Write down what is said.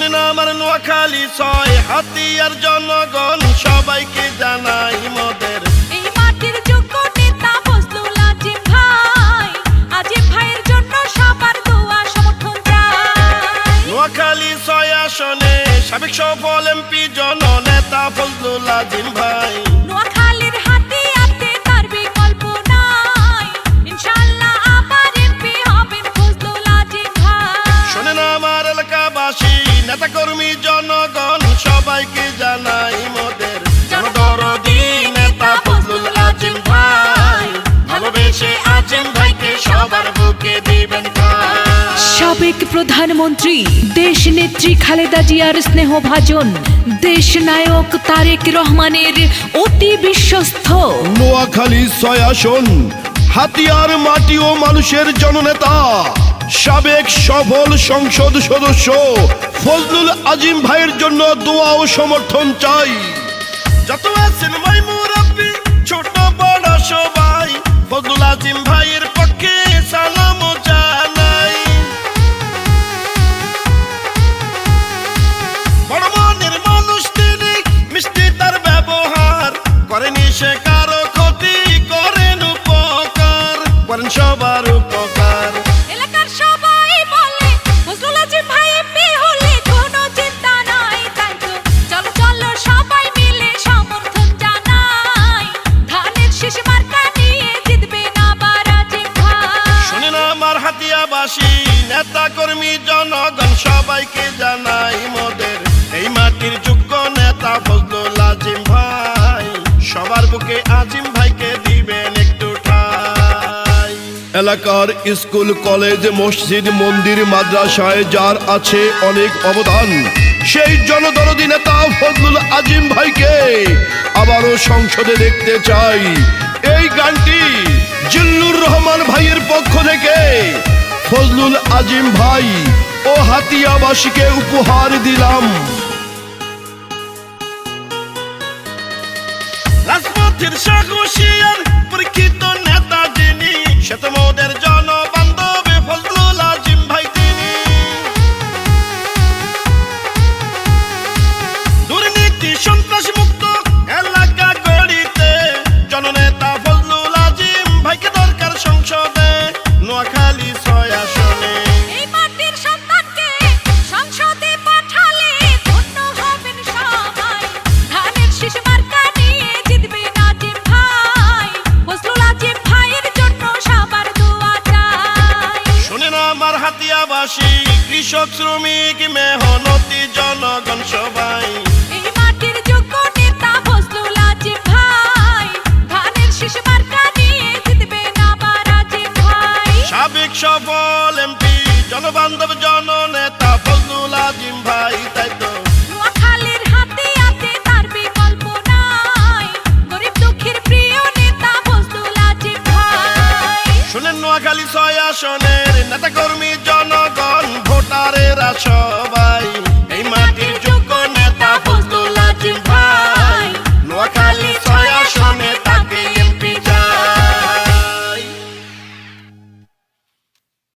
শোনেন আমার নোয়াখালী ছয় হাতিয়ার জনগণ সবাইকে জানাই মোদের এই মাটির যোগ্য নেতা ফজলুল আজিম ভাই, আজিম ভাইয়ের জন্য সবার দোয়া সমর্থন চাই। নোয়াখালী ছয় আসনে সাবেক সফল এমপি জননেতা ফজলুল আজিম ভাই। নোয়াখালীর হাতিয়াতে তার বিকল্প নাই, ইনশাআল্লাহ আবার এমপি হবেন ফজলুল আজিম ভাই। শোনেন আমার এলাকাবাসী নেতা কর্মী জনগণ সবাইকে জানাই মোদের জনদরদি নেতা ফজলুল আজিম ভাই, ভালোবেসে আজিম ভাইকে সবার বুকে দিবেন ঠাঁই। সাবেক প্রধানমন্ত্রী দেশ নেত্রী খালেদা জিয়ার স্নেহভাজন দেশ নায়ক তারেক রহমানের অতি বিশ্বস্ত নোয়াখালী ছয় আসন হাতিয়ার মাটি ও মানুষের জননেতা সাবেক সফল সংসদ সদস্য ফজলুল আজিম ভাইয়ের জন্য দোয়া ও সমর্থন চাই। যত আছেন ভাই মুরব্বি ছোট বড় সবাই ফজলুল আজিম ভাইয়ের পক্ষে সালাম জানাই। বড় মনের মানুষ তিনি, মিষ্টি তার ব্যবহার, করেনি সে কারো ক্ষতি, করেন উপকার, করেন সবার উপকার। এলাকার সবাই বলে ফজলুল আজিম ভাই এমপি হলে কোনো চিন্তা নাই, তাই তো চলো চলো সবাই মিলে সমর্থন জানাই। ধানের শীষ মার্কা নিয়ে জিতবেন আবার আজিম ভাই। শোনেন আমার হাতিয়াবাসী নেতা কর্মী জনগণ সবাইকে জানাই মোদের এই মাটির যোগ্য নেতা ফজলুল আজিম ভাই, সবার বুকে আজিম ভাইকে দিবেন একটু ঠাঁই। এলাকার স্কুল কলেজ মসজিদ মন্দির মাদ্রাসায় যার আছে অনেক অবদান সেই জনদরদি নেতা ফজলুল আজিম ভাইকে আবারও সংসদে দেখতে চাই। এই গানটি জিল্লুর রহমান ভাইয়ের পক্ষ থেকে ফজলুল আজিম ভাই ও হাতিয়াবাসীকে উপহার দিলাম। রাজপথের সাহসিয়ার পরীক্ষিত নেতা যিনি, সে তো মোদের জনবান্ধব ফজলুল আজিম ভাই তিনি। দুর্নীতি সন্ত্রাস মুক্ত এলাকা গড়িতে জননেতা ফজলুল আজিম ভাইকে দরকার সংসদে নোয়াখালী ছয় আসনে। এই মাটির সন্তানকে সংসদে পাঠালে ধন্য হবেন সবাই। ধানের শীষ মার্কা নিয়ে জিতবেন আজিম ভাই, ফজলুল আজিম ভাইয়ের জন্য সবার দোয়া চাই। শোনেন আমার হাতিয়াবাসী কৃষক শ্রমিক মেহনতি জনগণ সবাই